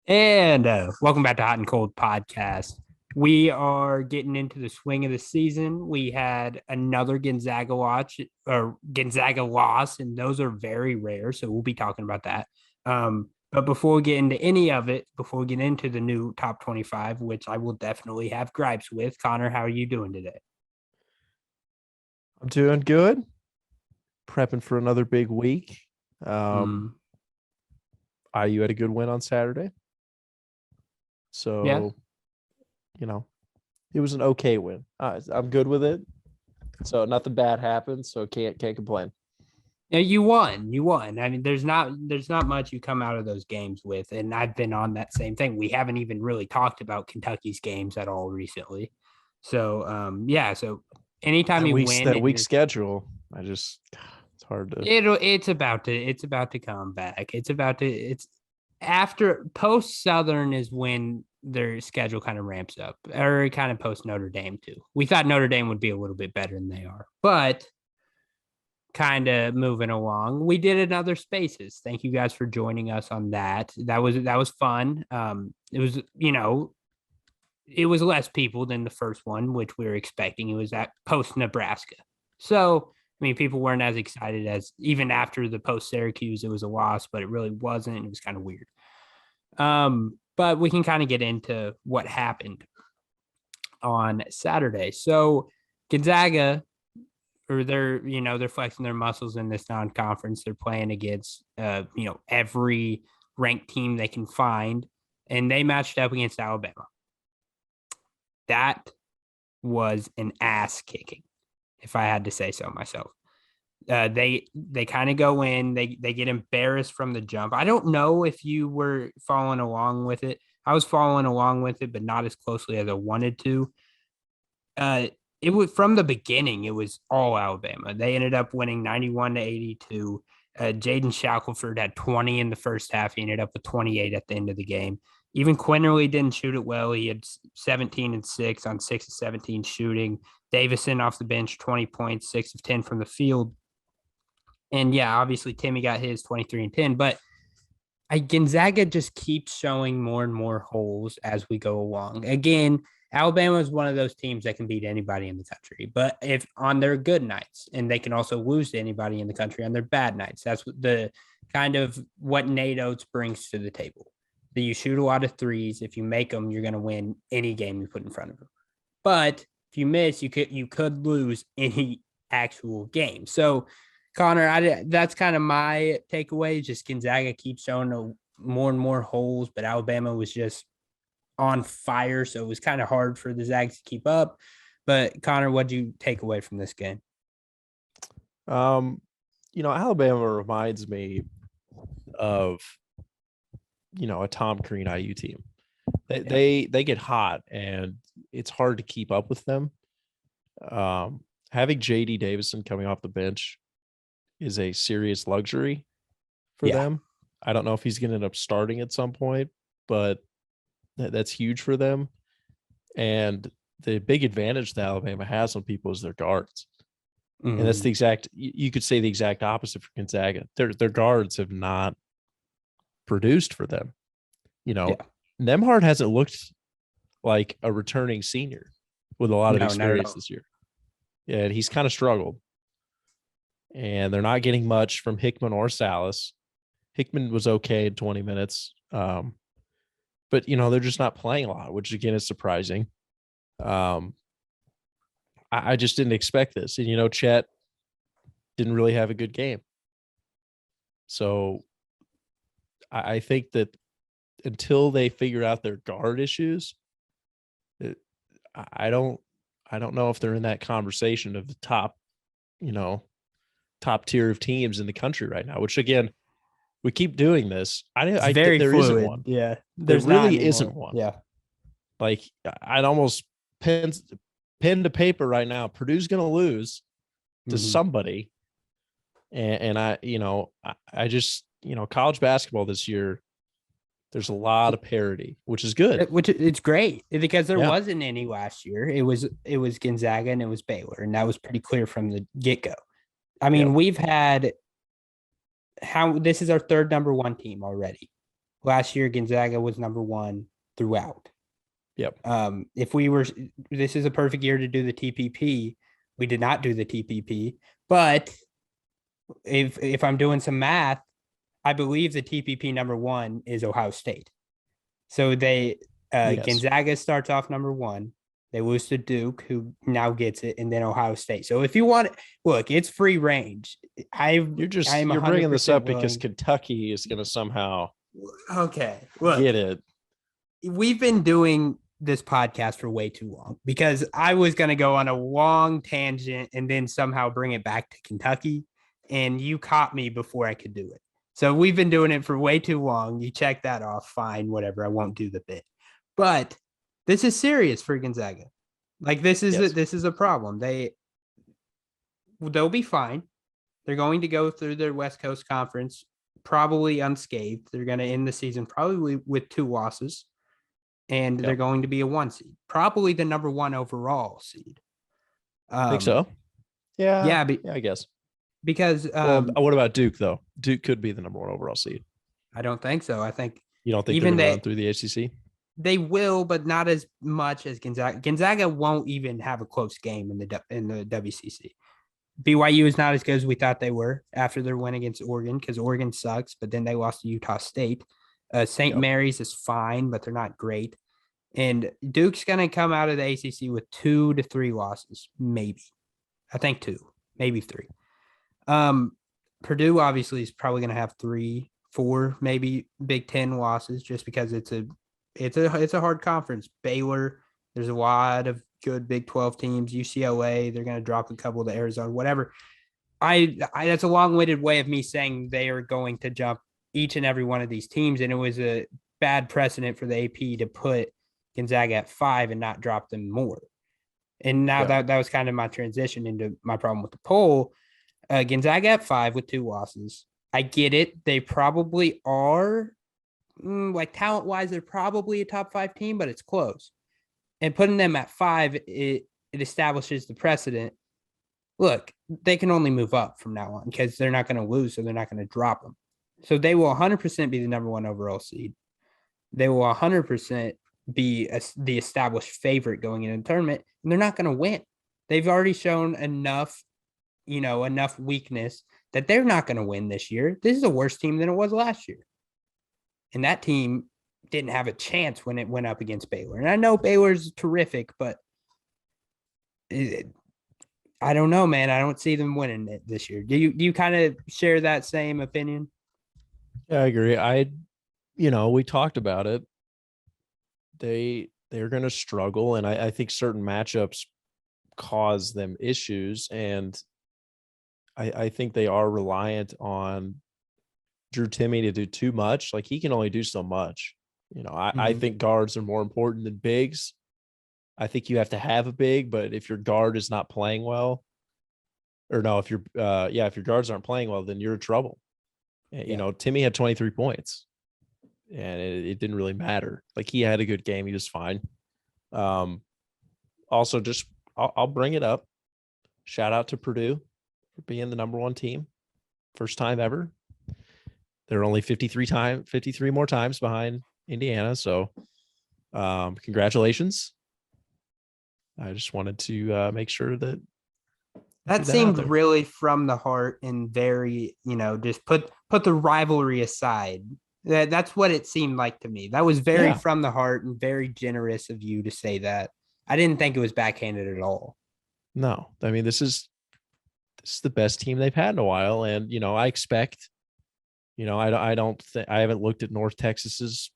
And welcome back to Hot and Cold Podcast. We are getting into the swing of the season. We had another Gonzaga watch or Gonzaga loss, and those are very rare. So we'll be talking about that. But before we get into any of it, before we get into the new top 25, which I will definitely have gripes with, Connor, how are you doing today? I'm doing good. Prepping for another big week. Um, Mm, IU had a good win on Saturday. yeah. So, it was an okay win. I'm good with it. So nothing bad happened. So can't complain. Yeah, you won. You won. I mean, there's not much you come out of those games with, and I've been on that same thing. We haven't even really talked about Kentucky's games at all recently. So yeah, so anytime you win That and week schedule, it's hard to. it's about to come back. It's after post Southern is when their schedule kind of ramps up, or kind of post Notre Dame too. We thought Notre Dame would be a little bit better than they are, but kind of moving along. We did another spaces. Thank you guys for joining us on that. That was fun. It was less people than the first one, which we were expecting. It was at post Nebraska. So I mean, people weren't as excited as even after the post Syracuse, it was a loss, but it really wasn't. It was kind of weird. But we can kind of get into what happened on Saturday. So Gonzaga, or they're flexing their muscles in this non-conference. They're playing against every ranked team they can find, and they matched up against Alabama. That was an ass kicking, if I had to say so myself. They kind of go in, they get embarrassed from the jump. I don't know if you were following along with it. I was following along with it, but not as closely as I wanted to. uh, it was from the beginning. It was all Alabama. They ended up winning 91-82. Jaden Shackelford had 20 in the first half. He ended up with 28 at the end of the game. Even Quinterly didn't shoot it well. He had 17 and 6 on 6 of 17 shooting. Davison off the bench, 20 points, 6 of 10 from the field. And yeah, obviously Timmy got his 23 and 10, but Gonzaga just keeps showing more and more holes as we go along. Again, Alabama is one of those teams that can beat anybody in the country, but if on their good nights, and they can also lose to anybody in the country on their bad nights. That's the kind of what Nate Oates brings to the table. That you shoot a lot of threes. If you make them, you're going to win any game you put in front of them. But if you miss, you could lose any actual game. So Connor, that's kind of my takeaway. Just Gonzaga keeps showing more and more holes, but Alabama was just on fire, so it was kind of hard for the Zags to keep up. But Connor, what do you take away from this game? Um, Alabama reminds me of a Tom Crean IU team. They get hot and it's hard to keep up with them. Having JD Davison coming off the bench is a serious luxury for Yeah. them. I don't know if he's going to end up starting at some point, but that's huge for them. And the big advantage that Alabama has on people is their guards. And that's the exact, you could say the exact opposite for Gonzaga. Their guards have not produced for them. Yeah. Nemhard hasn't looked like a returning senior with a lot of No, not at experience all. this year. Yeah, and he's kind of struggled. And they're not getting much from Hickman or Salas. Hickman was okay in 20 minutes. But they're just not playing a lot, which again is surprising. I just didn't expect this. And Chet didn't really have a good game. So I think that until they figure out their guard issues, I don't know if they're in that conversation of the top tier of teams in the country right now, which again, we keep doing this. It's very There isn't fluid. one. Yeah. There There's not really anymore. isn't one. Yeah. Like I'd almost pen to paper right now. Purdue's going to lose to somebody. And I just, college basketball this year, there's a lot of parity, which is good. Which it's great because there wasn't any last year. It was Gonzaga and it was Baylor, and that was pretty clear from the get go. I mean, we've had this is our third number one team already. Last year, Gonzaga was number one throughout. Yep. If we were, this is a perfect year to do the TPP. We did not do the TPP, but if I'm doing some math, I believe the TPP number one is Ohio State. So they Yes. Gonzaga starts off number one. They lose to Duke, who now gets it, and then Ohio State. So if you want, look, it's free range. I'm You're bringing this 100% up because willing. Kentucky is going to somehow Okay, look, get it. we've been doing this podcast for way too long because I was going to go on a long tangent and then somehow bring it back to Kentucky, and you caught me before I could do it. So we've been doing it for way too long. You check that off. Fine, whatever. I won't do the bit. But this is serious for Gonzaga. Like Yes. this is a problem. They'll be fine. They're going to go through their West Coast Conference probably unscathed. They're going to end the season probably with 2 losses, and they're Yep. going to be a 1 seed, probably the number 1 overall seed. Think so? Yeah. Yeah, Yeah, I guess. because Well, what about Duke though? Duke could be the number 1 overall seed. I don't think so. I think You don't think they're even going to run through the ACC? they will, but not as much as Gonzaga. Gonzaga won't even have a close game in the WCC. BYU is not as good as we thought they were after their win against Oregon, because Oregon sucks, but then they lost to Utah State. St. Yep. Mary's is fine, but they're not great. And Duke's going to come out of the ACC with 2 to 3 losses, maybe. I think 2, maybe 3. Purdue obviously is probably going to have 3, 4, maybe Big Ten losses, just because it's a hard conference. Baylor, there's a lot of good Big 12 teams. UCLA, they're going to drop a couple to Arizona, whatever. I that's a long-winded way of me saying they are going to jump each and every one of these teams, and it was a bad precedent for the AP to put Gonzaga at 5 and not drop them more. And now that was kind of my transition into my problem with the poll. Gonzaga at 5 with 2 losses. I get it. They probably are, like talent-wise, they're probably a top 5 team, but it's close. And putting them at 5, it establishes the precedent. Look, they can only move up from now on because they're not going to lose, so they're not going to drop them. So they will 100% be the number 1 overall seed. They will 100% be the established favorite going into the tournament, and they're not going to win. They've already shown enough weakness that they're not going to win this year. This is a worse team than it was last year. And that team didn't have a chance when it went up against Baylor. And I know Baylor's terrific, but I don't know, man. I don't see them winning it this year. Do you kind of share that same opinion? Yeah, I agree. We talked about it. They're going to struggle, and I think certain matchups cause them issues, and I think they are reliant on Drew Timme to do too much. Like, he can only do so much. I think guards are more important than bigs. I think you have to have a big, but if your guard is not playing well, or no, if your guards aren't playing well, then you're in trouble. Yeah. Timme had 23 points, and it didn't really matter. Like, he had a good game. He was fine. Also, just I'll bring it up. Shout out to Purdue for being the number 1 team. First time ever. They're only 53 more times behind Indiana. So congratulations. I just wanted to make sure that seemed really from the heart and very, just put the rivalry aside. That's what it seemed like to me. That was very from the heart and very generous of you to say that. I didn't think it was backhanded at all. No, I mean, this is the best team they've had in a while. And, I expect, I haven't looked at North Texas's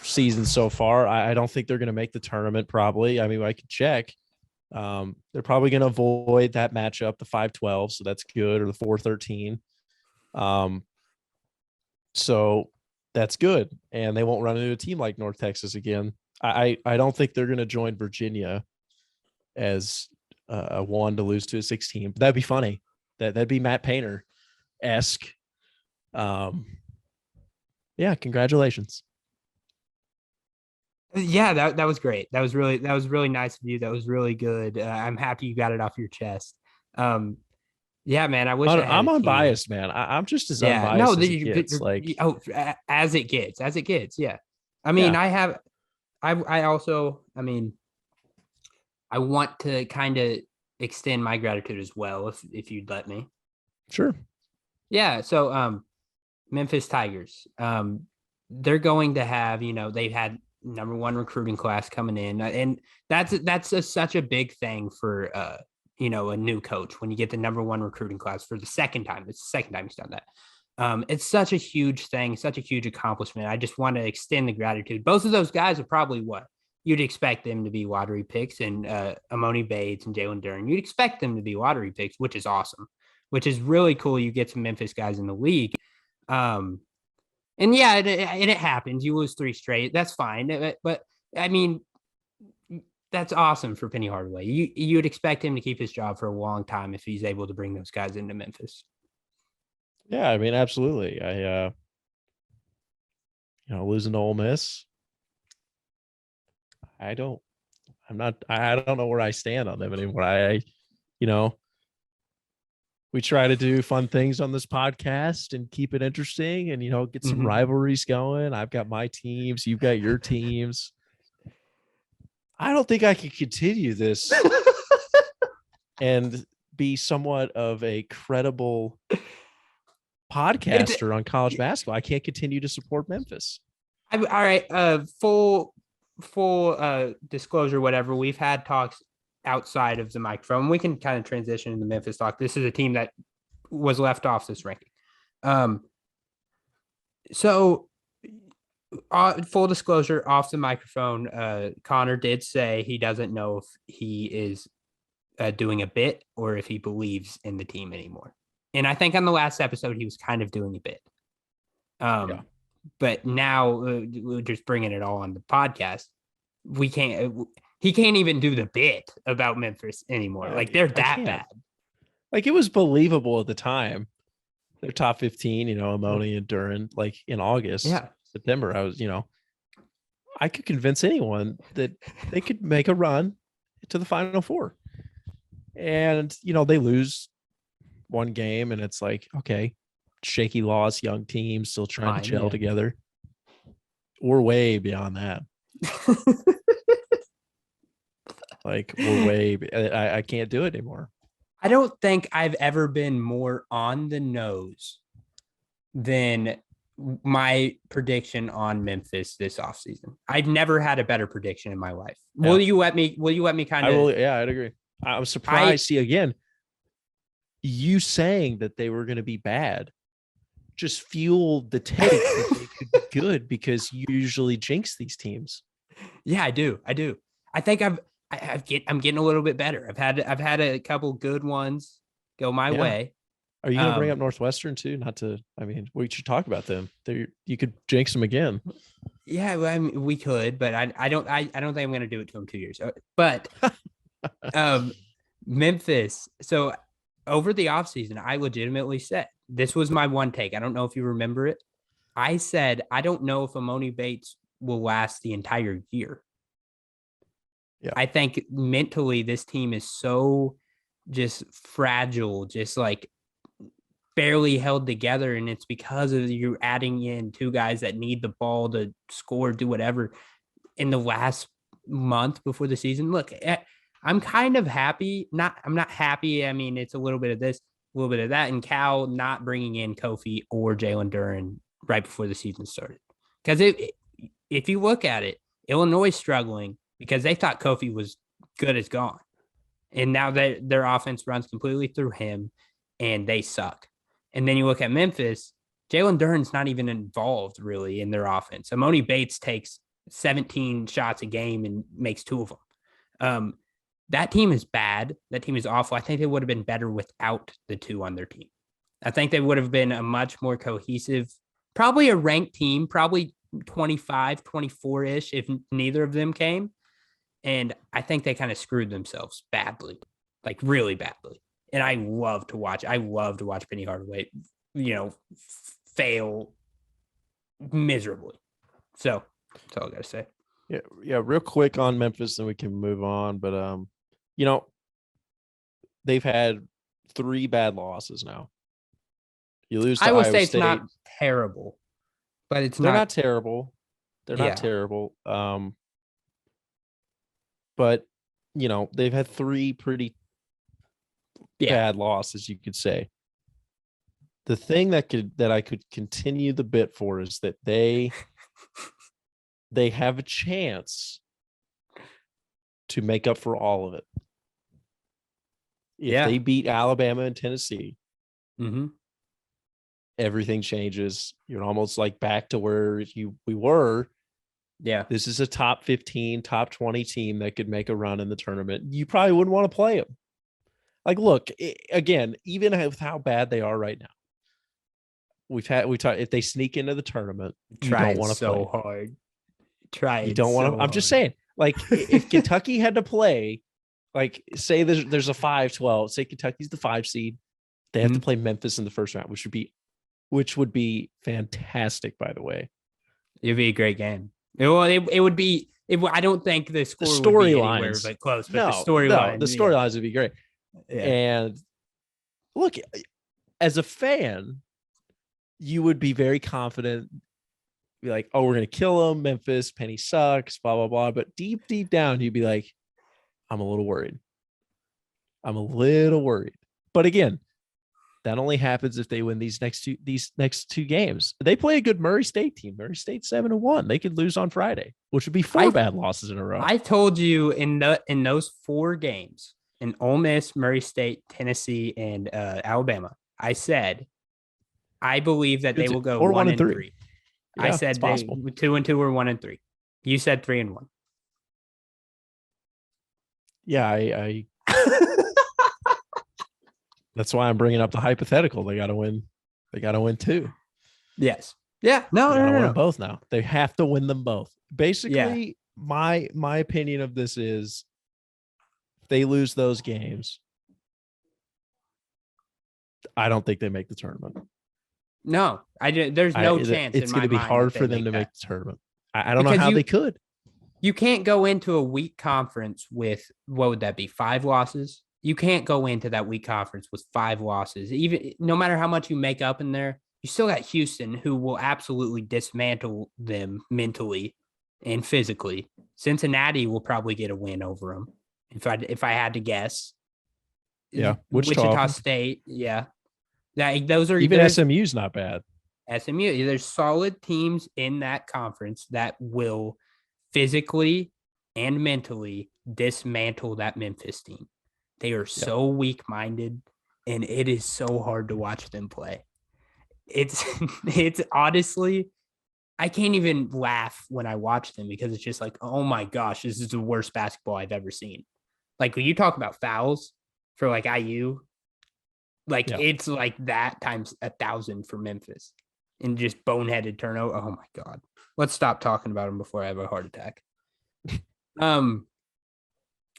season so far. I don't think they're going to make the tournament probably. I mean, I could check. They're probably going to avoid that matchup, the 5-12. So that's good, or the 4-13. So that's good. And they won't run into a team like North Texas again. I don't think they're going to join Virginia as a 1 to lose to a 16. But that'd be funny. That'd be Matt Painter-esque. Yeah, congratulations. Yeah, that was great. That was really nice of you. That was really good. I'm happy you got it off your chest. Yeah, man. I wish I had I'm a team. unbiased, man. I'm just as Yeah, no, unbiased as it gets. as it gets, as it gets. Yeah, I mean, Yeah, I also, I mean, I want to kind of extend my gratitude as well, if you'd let me. sure. Yeah, so Memphis Tigers, they're going to have, they've had number one recruiting class coming in, and such a big thing for a new coach when you get the number one recruiting class for the second time. It's the second time he's done that. It's such a huge thing, such a huge accomplishment. I just want to extend the gratitude. Both of those guys are probably what you'd expect them to be lottery picks, and Amoni Bates and Jalen Duren. You'd expect them to be lottery picks, which is awesome, which is really cool. You get some Memphis guys in the league. Um, and yeah, it happens. You lose three straight. That's fine. But I mean, that's awesome for Penny Hardaway. You'd expect him to keep his job for a long time if he's able to bring those guys into Memphis. Yeah, I mean, absolutely. Losing to Ole Miss, I don't. I'm not. I don't know where I stand on them anymore. You know, we try to do fun things on this podcast and keep it interesting, and get some rivalries going. I've got my teams. You've got your teams. I don't think I can continue this and be somewhat of a credible podcaster on college basketball. I can't continue to support Memphis. All right. Full disclosure, whatever. We've had talks outside of the microphone. We can kind of transition into Memphis talk. This is a team that was left off this ranking. So full disclosure, off the microphone, Connor did say he doesn't know if he is doing a bit or if he believes in the team anymore. And I think on the last episode, he was kind of doing a bit. Yeah. But now we're just bringing it all on the podcast. He can't even do the bit about Memphis anymore. Like they're that bad. Like it was believable at the time. They're top 15, Amoni and Duren, like in August, September. I was, I could convince anyone that they could make a run to the Final Four. And, they lose one game and it's like, okay, shaky loss, young team still trying to gel together. We're way beyond that. Like we're way, I can't do it anymore. I don't think I've ever been more on the nose than my prediction on Memphis this offseason. I've never had a better prediction in my life. Yeah. Will you let me kind of? Yeah, I'd agree. I'm surprised. See, again, you saying that they were going to be bad just fueled the take that they could be good because you usually jinx these teams. Yeah, I do. I think I'm getting a little bit better. I've had a couple good ones go my way. Are you going to bring up Northwestern too? We should talk about them. You could jinx them again. Yeah, well, I mean, we could, but I don't think I'm going to do it to them 2 years. But Memphis. So over the offseason, I legitimately said this was my one take. I don't know if you remember it. I said I don't know if Amoni Bates will last the entire year. Yeah. I think mentally this team is so just fragile, just like barely held together. And it's because of you adding in two guys that need the ball to score, do whatever in the last month before the season. Look, I'm kind of happy. I'm not happy. I mean, it's a little bit of this, a little bit of that. And Cal not bringing in Kofi or Jalen Duren right before the season started. Because if you look at it, Illinois is struggling because they thought Kofi was good as gone. And now their offense runs completely through him, and they suck. And then you look at Memphis, Jalen Duren's not even involved really in their offense. Amoni Bates takes 17 shots a game and makes 2 of them. That team is bad. That team is awful. I think they would have been better without the 2 on their team. I think they would have been a much more cohesive, probably a ranked team, probably 25, 24-ish if neither of them came. And I think they kind of screwed themselves badly, like really badly. And I love to watch Penny Hardaway, fail miserably. So that's all I got to say. Yeah. Real quick on Memphis, and we can move on. But, they've had 3 bad losses now. You lose to Iowa Iowa State's State. not terrible, but it's They're not. not terrible. They're Yeah. not terrible. But they've had 3 pretty bad losses, you could say. The thing that I could continue the bit for is that they have a chance to make up for all of it. If they beat Alabama and Tennessee, everything changes. You're almost like back to where we were. Yeah. This is a top 15, top 20 team that could make a run in the tournament. You probably wouldn't want to play them. Like, look, again, even with how bad they are right now, we talked, if they sneak into the tournament, you don't want to so play. hard. Try it. You don't want to. I'm just saying, like, if Kentucky had to play, like, say there's a 5-12, say Kentucky's the 5 seed, they have to play Memphis in the first round, which would be fantastic, by the way. It'd be a great game. It would be. I don't think the score would be anywhere but close. But the storylines would be great. Yeah. And look, as a fan, you would be very confident. Be like, oh, we're gonna kill them. Memphis, Penny sucks. Blah blah blah. But deep down, you'd be like, I'm a little worried. But again, that only happens if they win these next two games. They play a good Murray State team. Murray State 7-1. They could lose on Friday, which would be 4 bad losses in a row. I told you in those 4 games, in Ole Miss, Murray State, Tennessee, and Alabama, I said I believe that they will go 1-3. Yeah, I said 2-2 or 1-3. You said 3-1. Yeah, I that's why I'm bringing up the hypothetical. They got to win. They got to win 2. Yes. Yeah. No. Win them both now. They have to win them both. Basically, my opinion of this is, if they lose those games, I don't think they make the tournament. No, there's no chance. It's going to be hard for them to make the tournament. I don't know how they could. You can't go into a weak conference with, what would that be, 5 losses? You can't go into that weak conference with 5 losses. Even no matter how much you make up in there, you still got Houston, who will absolutely dismantle them mentally and physically. Cincinnati will probably get a win over them, if I had to guess. Yeah, Wichita State. Yeah, those are even SMU's not bad. SMU, there's solid teams in that conference that will physically and mentally dismantle that Memphis team. They are so weak-minded, and it is so hard to watch them play. It's honestly, I can't even laugh when I watch them, because it's just like, oh my gosh, this is the worst basketball I've ever seen. Like, when you talk about fouls for like IU, it's like that times 1,000 for Memphis, and just boneheaded turnover. Oh my God. Let's stop talking about them before I have a heart attack.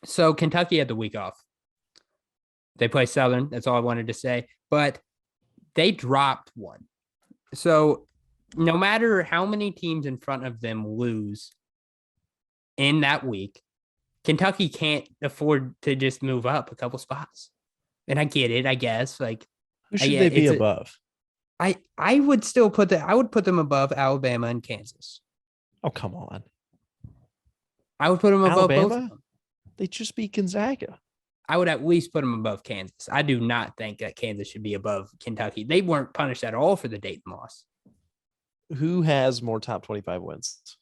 So Kentucky had the week off. They play Southern. That's all I wanted to say. But they dropped one. So no matter how many teams in front of them lose in that week, Kentucky can't afford to just move up a couple spots. And I get it, I guess. Like, who should they be above? I would still put them above Alabama and Kansas. Oh, come on. I would put them above both of them. They just beat Gonzaga. I would at least put them above Kansas. I do not think that Kansas should be above Kentucky. They weren't punished at all for the Dayton loss. Who has more top 25 wins?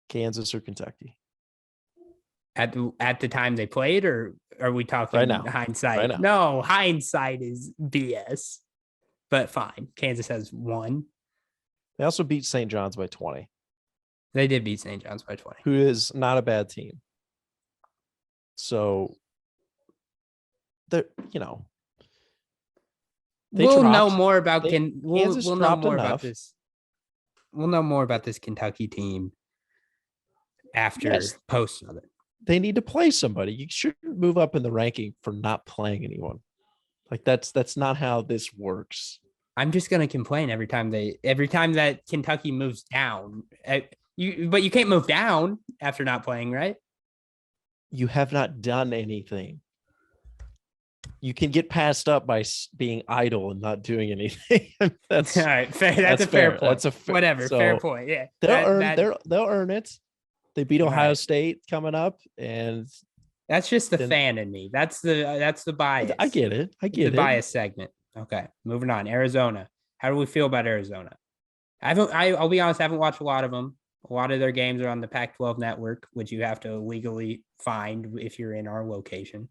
Kansas or Kentucky? At the time they played, or are we talking right now? Hindsight? Right now. No, hindsight is BS. But fine. Kansas has 1. They also beat St. John's by 20. They did beat St. John's by 20. Who is not a bad team. So, we'll know more about we'll know more about this. We'll know more about this Kentucky team after post Southern. They need to play somebody. You shouldn't move up in the ranking for not playing anyone. Like, that's not how this works. I'm just gonna complain every time that Kentucky moves down. But you can't move down after not playing, right? You have not done anything. you can get passed up by being idle and not doing anything. That's all right. Fair. That's a fair point. That's a whatever. so fair point. Yeah. they'll earn it. They beat Ohio Right. State coming up, and That's just the then fan in me. That's the bias. I get it. I get the it. bias segment. Okay. Moving on. Arizona. How do we feel about Arizona? I'll be honest, I haven't watched a lot of them. A lot of their games are on the Pac-12 network, which you have to legally find if you're in our location.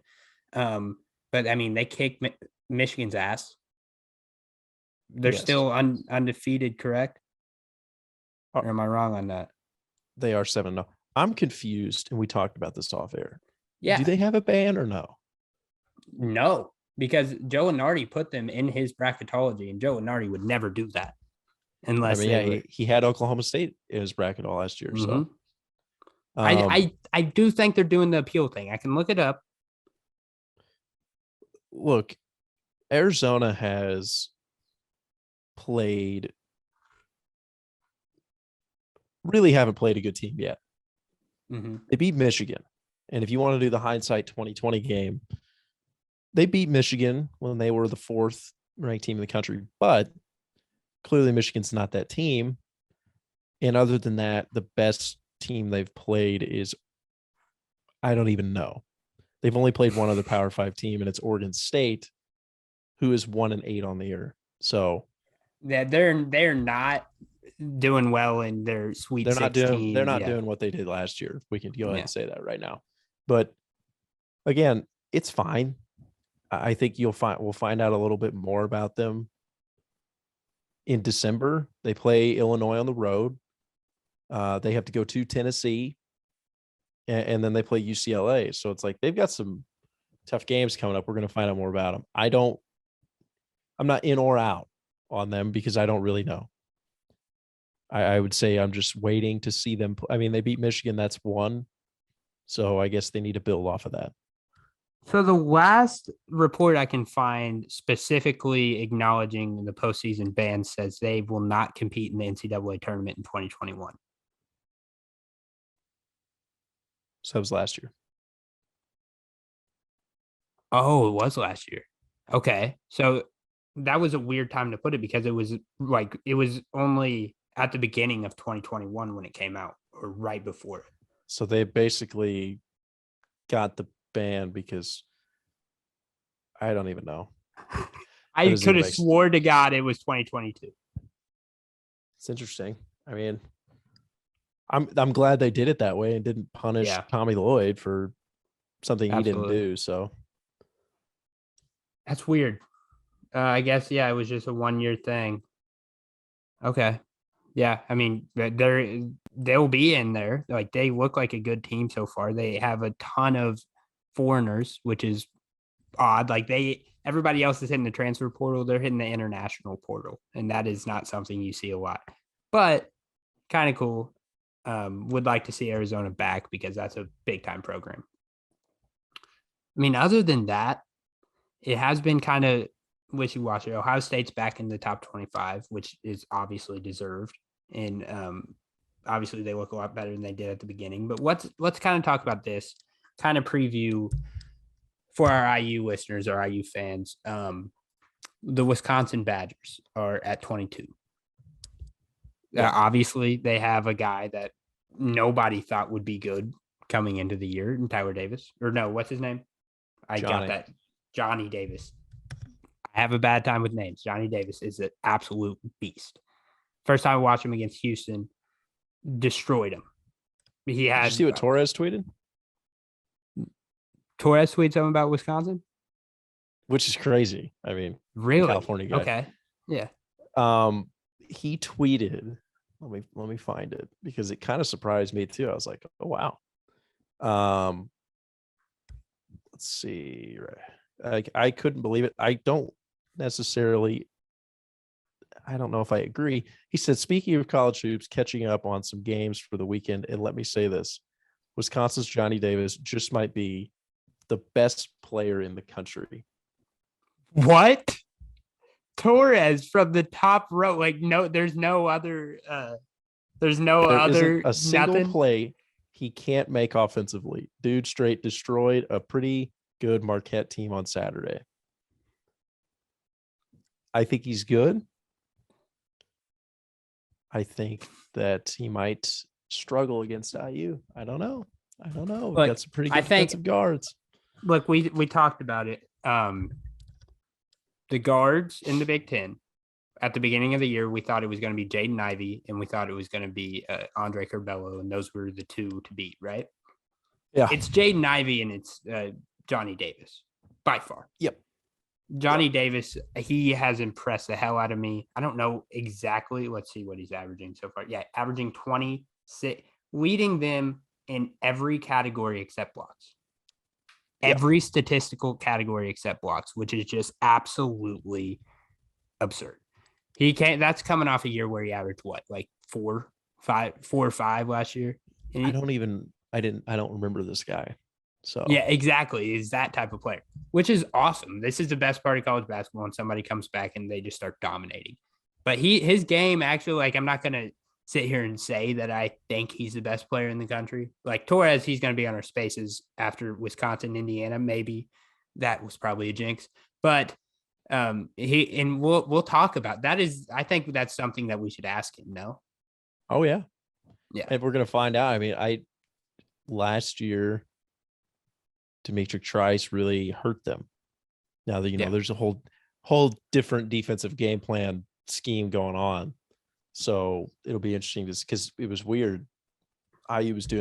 But I mean, they kicked Michigan's ass. They're still undefeated, correct? Or am I wrong on that? They are 7-0. I'm confused, and we talked about this off air. Yeah. Do they have a ban or no? No, because Joe Lunardi put them in his bracketology, and Joe Lunardi would never do that unless he had Oklahoma State in his bracket all last year. So I do think they're doing the appeal thing. I can look it up. Look, Arizona has really haven't played a good team yet. They beat Michigan. And if you want to do the hindsight 2020 game, they beat Michigan when they were the 4th ranked team in the country, but clearly Michigan's not that team. And other than that, the best team they've played is, I don't even know. They've only played one other Power 5 team, and it's Oregon State, who is 1-8 on the year. So yeah, they're not doing well in their Sweet 16. They're not doing what they did last year. We can go ahead and say that right now. But again, it's fine. I think we'll find out a little bit more about them in December. They play Illinois on the road. They have to go to Tennessee, and then they play UCLA. So it's like they've got some tough games coming up. We're going to find out more about them. I'm not in or out on them because I don't really know. I would say I'm just waiting to see them. I mean, they beat Michigan. That's one. So I guess they need to build off of that. So the last report I can find specifically acknowledging the postseason ban says they will not compete in the NCAA tournament in 2021. So that was last year. Oh, it was last year. Okay. So that was a weird time to put it because it was only at the beginning of 2021 when it came out, or right before it. So they basically got the ban because I don't even know. I could have swore to God it was 2022. It's interesting. I mean, I'm glad they did it that way and didn't punish Tommy Lloyd for something he didn't do. So that's weird. I guess it was just a 1-year thing. Okay. Yeah, I mean, they'll be in there. Like, they look like a good team so far. They have a ton of foreigners, which is odd. Like, everybody else is hitting the transfer portal. They're hitting the international portal, and that is not something you see a lot. But kind of cool. Would like to see Arizona back because that's a big-time program. I mean, other than that, it has been kind of wishy-washy. Ohio State's back in the top 25, which is obviously deserved. And obviously they look a lot better than they did at the beginning. But let's kind of talk about this, kind of preview for our IU listeners, our IU fans. The Wisconsin Badgers are at 22. Obviously, they have a guy that nobody thought would be good coming into the year, in Tyler Davis. Or no, what's his name? Got that. Johnny Davis. I have a bad time with names. Johnny Davis is an absolute beast. First time I watched him against Houston, destroyed him. Did you see what Torres tweeted? Torres tweeted something about Wisconsin? Which is crazy. I mean, really? California guy. Okay. Yeah. He tweeted, let me find it because it kind of surprised me too. I was like, oh wow. Let's see. I couldn't believe it. I don't know if I agree. He said, speaking of college hoops, catching up on some games for the weekend. And let me say this, Wisconsin's Johnny Davis just might be the best player in the country. What? Torres from the top row. Like, no, there's no other a single play he can't make offensively. Dude straight destroyed a pretty good Marquette team on Saturday. I think he's good. I think that he might struggle against IU. I don't know. We've Look, got some pretty I good think defensive guards. look, we talked about it. The guards in the Big Ten at the beginning of the year, we thought it was going to be Jaden Ivey and we thought it was going to be Andre Curbelo, and those were the two to beat, right? Yeah. It's Jaden Ivey and it's Johnny Davis by far. Yep. Johnny Davis, he has impressed the hell out of me. I don't know exactly. Let's see what he's averaging so far. Yeah, averaging 26, leading them in every category except blocks. Every statistical category except blocks, which is just absolutely absurd. He can't. That's coming off a year where he averaged what, like 4 or 5 last year. I don't remember this guy. So yeah, exactly. Is that type of player, which is awesome. This is the best part of college basketball when somebody comes back and they just start dominating. But his game actually, like, I'm not gonna sit here and say that I think he's the best player in the country. Like Torres, he's gonna be on our spaces after Wisconsin, Indiana. Maybe that was probably a jinx, but we'll talk about that. I think that's something that we should ask him. No. Oh yeah. Yeah. And we're gonna find out. I mean, last year Demetric Trice really hurt them. Now that there's a whole different defensive game plan scheme going on. So it'll be interesting because it was weird. IU was they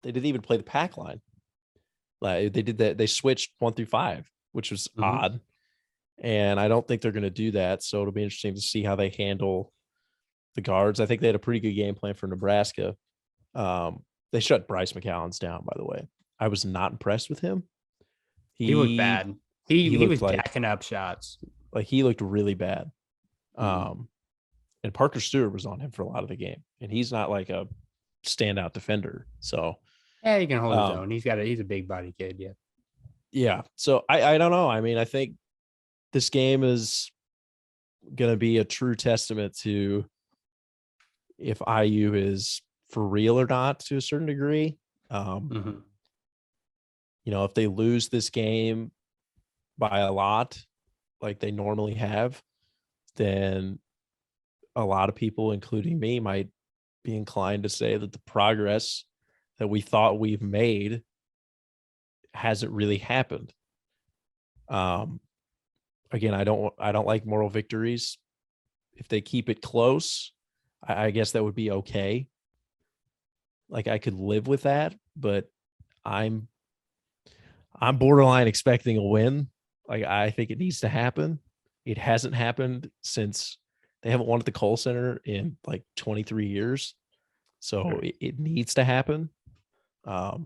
didn't even play the pack line. Like they did that, they switched 1 through 5, which was odd. And I don't think they're going to do that. So it'll be interesting to see how they handle the guards. I think they had a pretty good game plan for Nebraska. They shut Bryce McCallens down, by the way. I was not impressed with him. He looked bad. He was like, jacking up shots. Like he looked really bad. And Parker Stewart was on him for a lot of the game. And he's not like a standout defender. So yeah, he can hold his own. He's a big body kid. Yeah. Yeah. So I don't know. I mean, I think this game is going to be a true testament to if IU is for real or not to a certain degree. If they lose this game by a lot, like they normally have, then a lot of people, including me, might be inclined to say that the progress that we thought we've made hasn't really happened. Again, I don't like moral victories. If they keep it close, I guess that would be okay. Like I could live with that, but I'm borderline expecting a win. Like I think it needs to happen. It hasn't happened since they haven't won at the Kohl Center in like 23 years. So it needs to happen. It's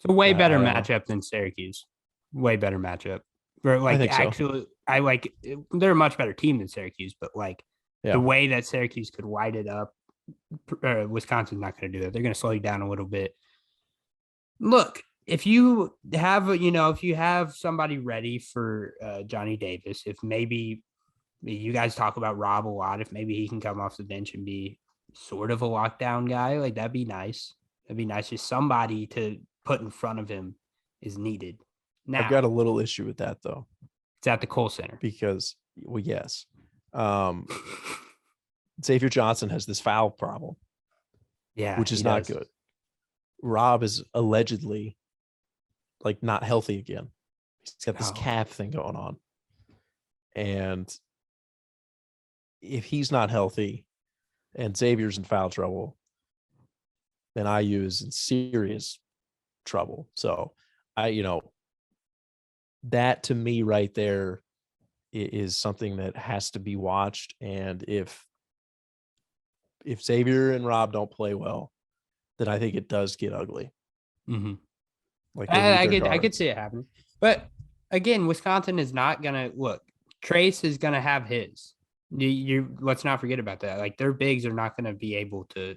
a way better matchup than Syracuse. Way better matchup. Like, I think actually, so. They're a much better team than Syracuse, but the way that Syracuse could wide it up, Wisconsin's not going to do that. They're going to slow you down a little bit. Look, if you have somebody ready for Johnny Davis, if maybe you guys talk about Rob a lot, if maybe he can come off the bench and be sort of a lockdown guy, like that'd be nice. That'd be nice. Just somebody to put in front of him is needed. Now, I've got a little issue with that though. It's at the Kohl Center because, well, yes, Xavier Johnson has this foul problem, which is not good. Rob is allegedly like not healthy again. He's got this calf thing going on, and if he's not healthy and Xavier's in foul trouble, then IU is in serious trouble. So that to me right there is something that has to be watched. And if Xavier and Rob don't play well, then I think it does get ugly. Like I could see it happening. But again, Wisconsin is not gonna look. Trace is gonna have his. You let's not forget about that. Like their bigs are not gonna be able to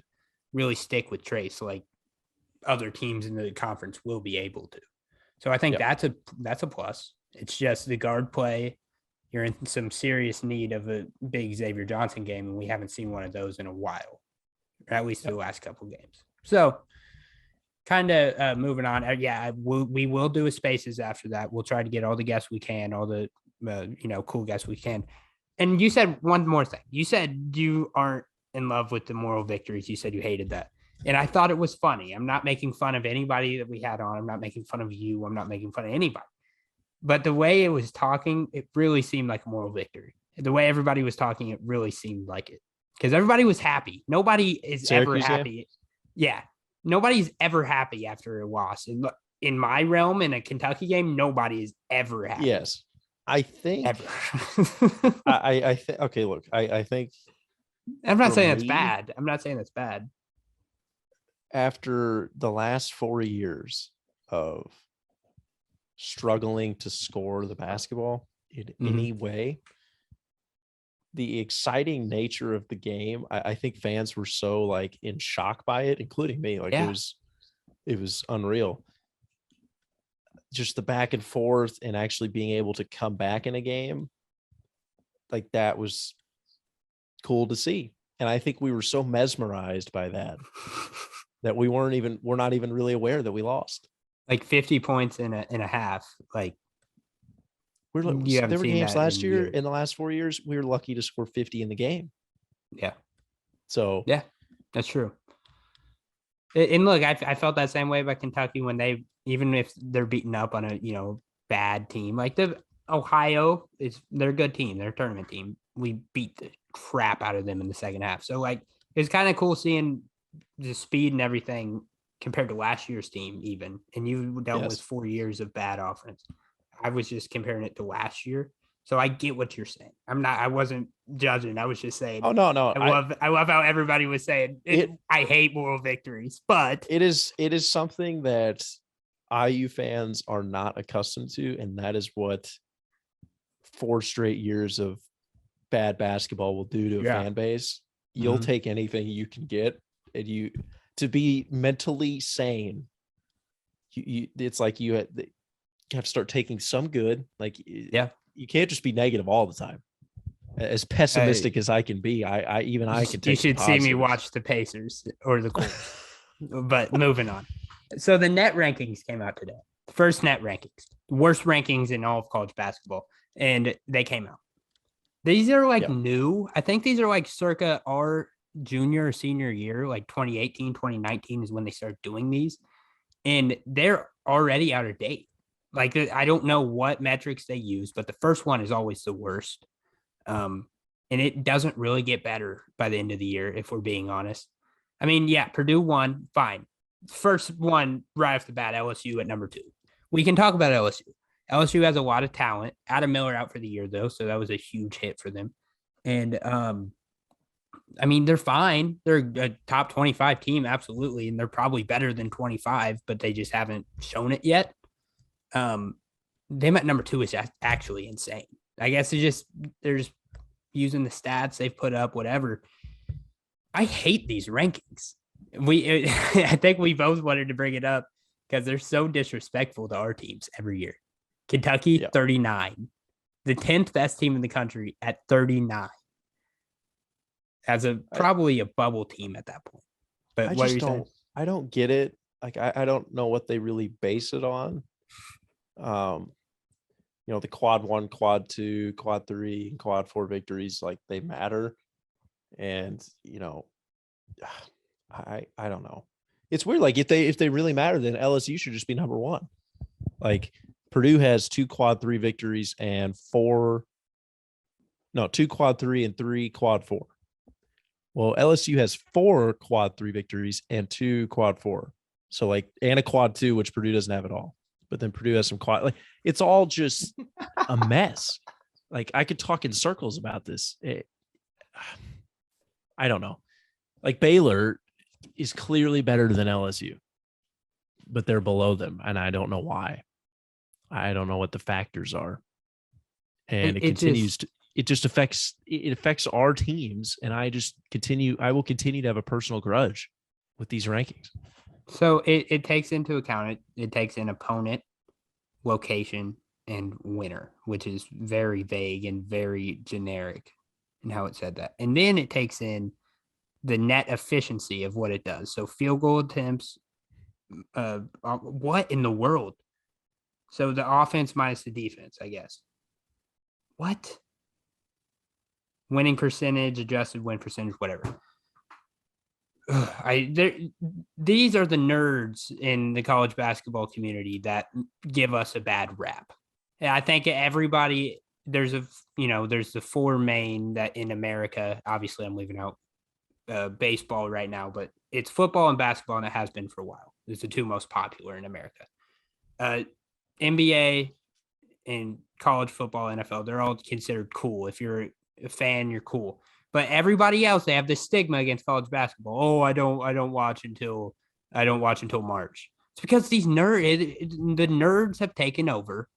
really stick with Trace like other teams in the conference will be able to. So I think that's a plus. It's just the guard play. You're in some serious need of a big Xavier Johnson game, and we haven't seen one of those in a while, or at least the last couple of games. So kind of moving on. We will do a spaces after that. We'll try to get all the guests we can, all the cool guests we can. And you said one more thing. You said you aren't in love with the moral victories. You said you hated that. And I thought it was funny. I'm not making fun of anybody that we had on. I'm not making fun of you. I'm not making fun of anybody. But the way it was talking, it really seemed like a moral victory. The way everybody was talking, it really seemed like it. Because everybody was happy. Nobody is Syracuse ever happy. Game? Yeah. Nobody's ever happy after a loss. In my realm, in a Kentucky game, nobody is ever happy. Yes. I think ever. I think okay, look, I think I'm not saying that's bad. I'm not saying that's bad. After the last 4 years of struggling to score the basketball in any way, the exciting nature of the game, I think fans were so like in shock by it, including me. Like it was unreal. Just the back and forth and actually being able to come back in a game, like that was cool to see. And I think we were so mesmerized by that we're not even really aware that we lost. Like 50 points in a half. Like there were games last year in the last 4 years. We were lucky to score 50 in the game. Yeah. So yeah, that's true. And look, I felt that same way about Kentucky when even if they're beaten up on a bad team, like the Ohio they're a good team, they're a tournament team. We beat the crap out of them in the second half. So like it's kind of cool seeing the speed and everything compared to last year's team, even. And you dealt with 4 years of bad offense. I was just comparing it to last year. So I get what you're saying. I wasn't judging. I was just saying. Oh, no. I love how everybody was saying I hate moral victories, but it is something that IU fans are not accustomed to. And that is what 4 straight years of bad basketball will do to a fan base. You'll take anything you can get, and to be mentally sane. It's like you have to start taking some good. Like, you can't just be negative all the time. As pessimistic as I can be, I can take. You should see me watch the Pacers or the Colts. But moving on. So the net rankings came out today. First net rankings, worst rankings in all of college basketball, and they came out. These are new. I think these are like circa our junior or senior year, like 2018, 2019 is when they started doing these, and they're already out of date. Like, I don't know what metrics they use, but the first one is always the worst. And it doesn't really get better by the end of the year, if we're being honest. I mean, Purdue won, fine. First one right off the bat, LSU at number 2. We can talk about LSU. LSU has a lot of talent. Adam Miller out for the year, though, so that was a huge hit for them. And, I mean, they're fine. They're a top 25 team, absolutely, and they're probably better than 25, but they just haven't shown it yet. Them at number 2 is actually insane. I guess they're just using the stats they've put up, whatever. I hate these rankings. I think we both wanted to bring it up because they're so disrespectful to our teams every year. Kentucky, 39. The 10th best team in the country at 39. As probably a bubble team at that point. But what are you saying? I don't get it. Like, I don't know what they really base it on. The quad 1, quad 2, quad 3, and quad 4 victories, like, they matter. And I don't know. It's weird. Like, if they really matter, then LSU should just be number 1. Like, Purdue has 2 quad 3 victories and 2 quad 3 and 3 quad 4. Well, LSU has 4 quad 3 victories and 2 quad 4. So, like, and a quad 2, which Purdue doesn't have at all. But then Purdue has some quad. Like, it's all just a mess. Like, I could talk in circles about this. I don't know. Like, Baylor is clearly better than LSU, but they're below them, and I don't know why. I don't know what the factors are, and it just affects our teams, and I will continue to have a personal grudge with these rankings. So it takes into account it takes in opponent, location, and winner, which is very vague and very generic in how it said that. And then it takes in the net efficiency of what it does. So field goal attempts, What in the world? So the offense minus the defense, I guess. What? Winning percentage, adjusted win percentage, whatever. These are the nerds in the college basketball community that give us a bad rap. And I think everybody there's the four main that in America. Obviously, I'm leaving out baseball right now, but it's football and basketball, and it has been for a while. It's the two most popular in America. NBA and college football, NFL, they're all considered cool. If you're a fan, you're cool. But everybody else, they have this stigma against college basketball. Oh, I don't watch until March. It's because the nerds have taken over,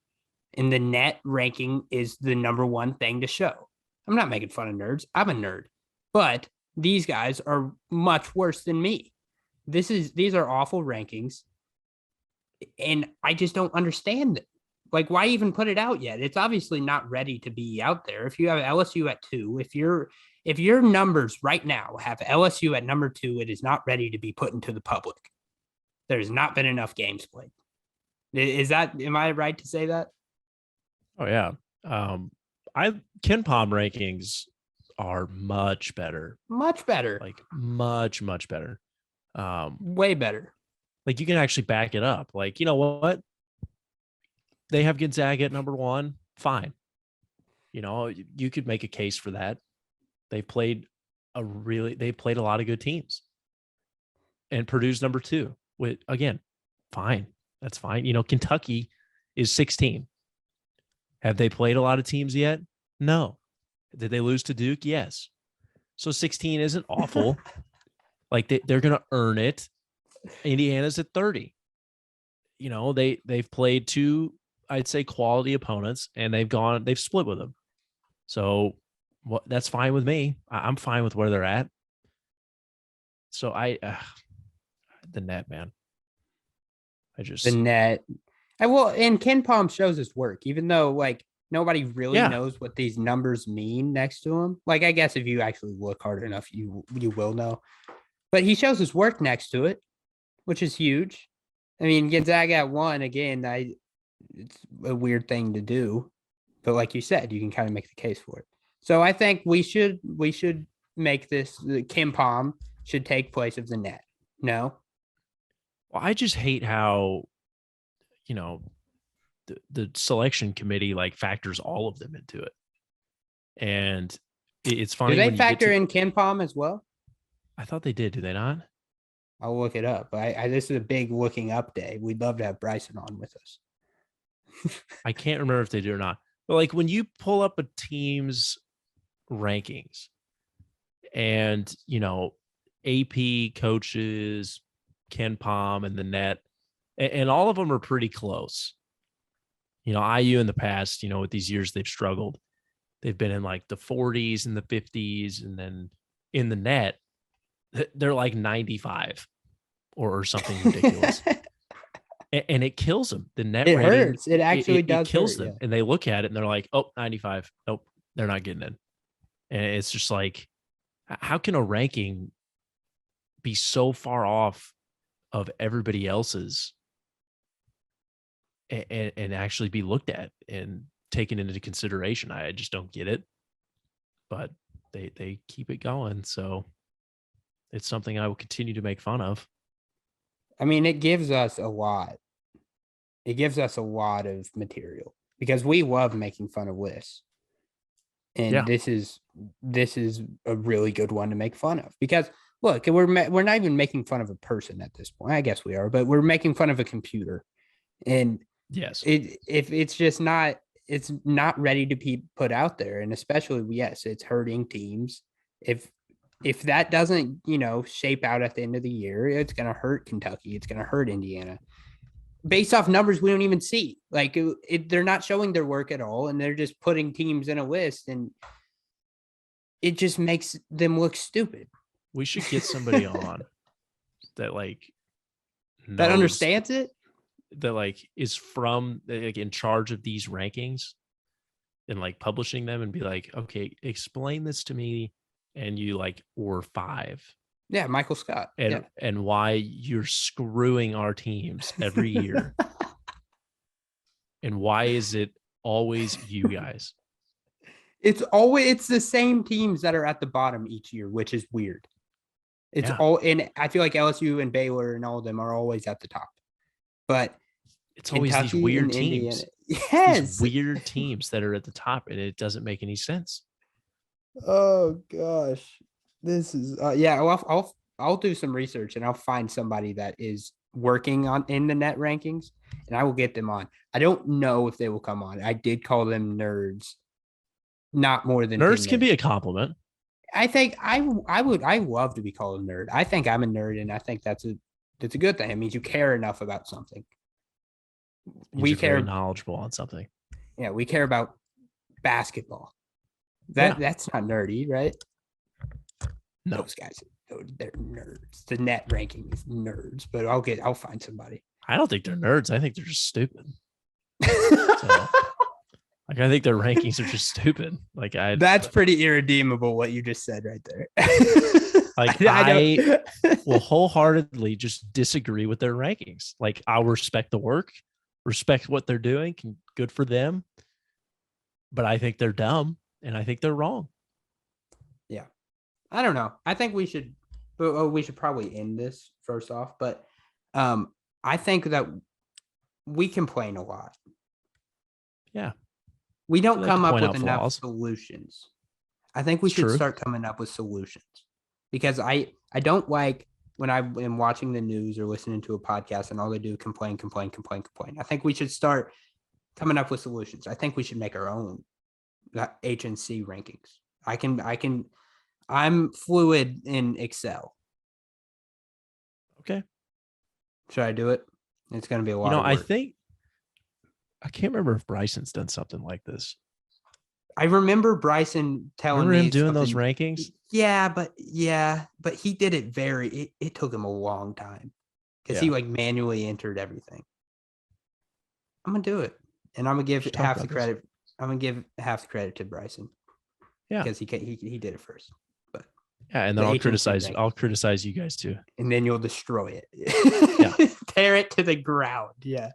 and the net ranking is the number one thing to show. I'm not making fun of nerds. I'm a nerd, but these guys are much worse than me. These are awful rankings, and I just don't understand it. Like, why even put it out yet? It's obviously not ready to be out there. If you have LSU at 2, if your numbers right now have LSU at number 2, it is not ready to be put into the public. There's not been enough games played. Am I right to say that? Oh yeah. Ken Palm rankings are much better. Much better. Like much, much better. Way better. Like you can actually back it up. Like, you know what? They have Gonzaga at number 1. Fine. You know, you could make a case for that. They played a lot of good teams. And Purdue's number 2. With again, fine. That's fine. You know, Kentucky is 16. Have they played a lot of teams yet? No. Did they lose to Duke? Yes. So 16 isn't awful. Like they're going to earn it. Indiana's at 30. You know, they've played 2, I'd say, quality opponents, and they've split with them. So that's fine with me. I'm fine with where they're at. So the net, man. The net. And Ken Palm shows his work, even though like nobody really knows what these numbers mean next to him. Like, I guess if you actually look hard enough, you will know. But he shows his work next to it, which is huge. I mean, Gonzaga at 1, again, it's a weird thing to do. But like you said, you can kind of make the case for it. So I think we should make this, Ken Palm should take place of the net. No? Well, I just hate how, you know, the selection committee like factors all of them into it. And it's funny. Do they factor in Ken Palm as well? I thought they did. Do they not? I'll look it up. This is a big looking up day. We'd love to have Bryson on with us. I can't remember if they do or not. But like when you pull up a team's rankings and, you know, AP coaches, Ken Palm and the net, and all of them are pretty close. You know, IU in the past, you know, with these years they've struggled. They've been in like the 40s and the 50s, and then in the net, they're like 95 or something ridiculous. And it kills them. The net it rating, hurts. It actually does. It kills them. Yeah. And they look at it and they're like, oh, 95. Nope, they're not getting in. And it's just like, how can a ranking be so far off of everybody else's and actually be looked at and taken into consideration? I just don't get it. But they keep it going. So it's something I will continue to make fun of. I mean, it gives us a lot. It gives us a lot of material because we love making fun of lists. And this is a really good one to make fun of because look, we're not even making fun of a person at this point. I guess we are, but we're making fun of a computer. And yes, if it's just not, it's not ready to be put out there. And especially, yes, it's hurting teams. If that doesn't, you know, shape out at the end of the year, it's going to hurt Kentucky. It's going to hurt Indiana. Based off numbers we don't even see. Like, they're not showing their work at all, and they're just putting teams in a list, and it just makes them look stupid. We should get somebody on that, like, that understands it, that, like, is from, like, in charge of these rankings and, like, publishing them and be like, okay, explain this to me. And you like, or 5, Yeah, Michael Scott. and why you're screwing our teams every year. And why is it always you guys? It's the same teams that are at the bottom each year, which is weird. And I feel like LSU and Baylor and all of them are always at the top. But it's always these weird teams. Indiana, yes, these weird teams that are at the top, and it doesn't make any sense. Oh gosh, this is I'll do some research and I'll find somebody that is working on in the net rankings, and I will get them on. I don't know if they will come on. I did call them nerds. Not more than nerds can be a compliment. I think I love to be called a nerd. I think I'm a nerd, and I think that's a good thing. It means you care enough about something. We care very knowledgeable on something. Yeah, we care about basketball. That's not nerdy, right? No. Those guys, they're nerds. The net ranking is nerds, but I'll find somebody. I don't think they're nerds. I think they're just stupid. So, like, I think their rankings are just stupid. Like, that's pretty irredeemable what you just said right there. Like, I will wholeheartedly just disagree with their rankings. Like, I'll respect the work, respect what they're doing, good for them. But I think they're dumb, and I think they're wrong. Yeah, I don't know. I think we should probably end this first off. But I think that we complain a lot. Yeah. We don't come up with enough solutions. I think we should start coming up with solutions, because I don't like when I am watching the news or listening to a podcast and all they do complain. I think we should start coming up with solutions. I think we should make our own HNC rankings. I'm fluid in Excel. Okay. Should I do it? It's going to be a lot of work. I can't remember if Bryson's done something like this. I remember Bryson telling me him doing those rankings. Yeah, but he did it it took him a long time because he like manually entered everything. I'm gonna do it, and I'm gonna give half the credit. I'm gonna give half the credit to Bryson. Yeah, because he did it first. But yeah, and then I'll criticize you guys too, and then you'll destroy it. Tear it to the ground. Yeah.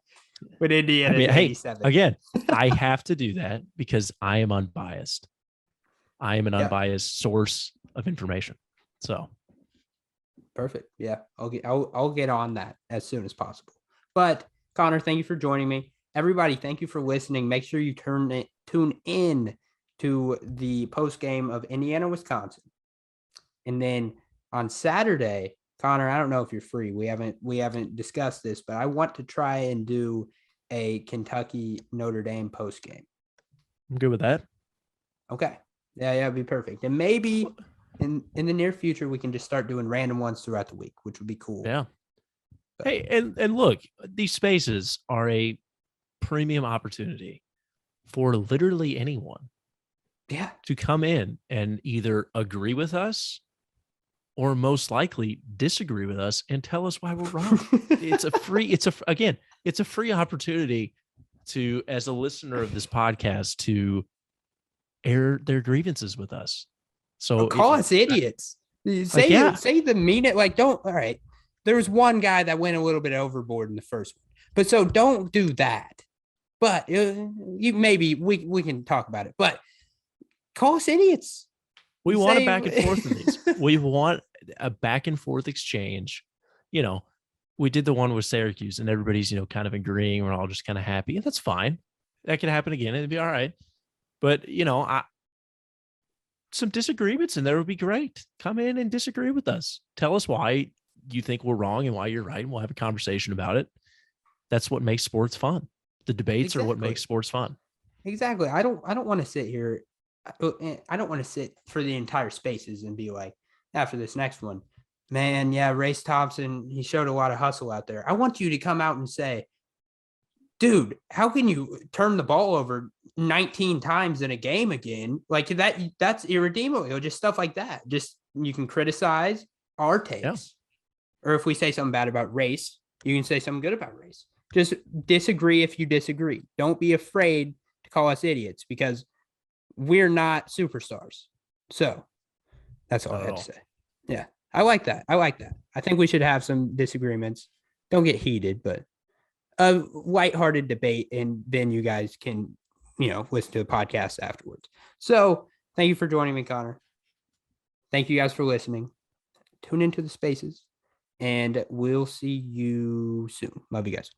With Indiana, hey, again, I have to do that because I am unbiased. I am an unbiased source of information. So perfect. Yeah, I'll get on that as soon as possible. But Connor, thank you for joining me. Everybody, thank you for listening. Make sure you tune in to the post game of Indiana, Wisconsin, and then on Saturday. Connor, I don't know if you're free. We haven't discussed this, but I want to try and do a Kentucky Notre Dame post game. I'm good with that. Okay. Yeah, it'd be perfect. And maybe in the near future we can just start doing random ones throughout the week, which would be cool. Yeah. But, hey, and look, these spaces are a premium opportunity for literally anyone. Yeah. To come in and either agree with us or most likely disagree with us and tell us why we're wrong. It's a free opportunity to, as a listener of this podcast, to air their grievances with us. So call us idiots. Say the mean it. Like, don't. All right. There was one guy that went a little bit overboard in the first one, but so don't do that. But we can talk about it, but call us idiots. We want a back and forth in these. We want a back and forth exchange. You know, we did the one with Syracuse and everybody's, kind of agreeing. We're all just kind of happy, and that's fine. That could happen again. It'd be all right. But, some disagreements in there would be great. Come in and disagree with us. Tell us why you think we're wrong and why you're right. And we'll have a conversation about it. That's what makes sports fun. The debates are what makes sports fun. Exactly. I don't want to sit here. I don't want to sit for the entire spaces and be like, after this next one, man, yeah, Race Thompson, he showed a lot of hustle out there. I want you to come out and say, dude, how can you turn the ball over 19 times in a game again? Like that's irredeemable. Just stuff like that. Just, you can criticize our takes. Yeah. Or if we say something bad about race, you can say something good about race. Just disagree if you disagree. Don't be afraid to call us idiots, because we're not superstars. So that's all I had to say. Yeah. I like that. I think we should have some disagreements. Don't get heated, but a lighthearted debate, and then you guys can, listen to the podcast afterwards. So thank you for joining me, Connor. Thank you guys for listening. Tune into the spaces, and we'll see you soon. Love you guys.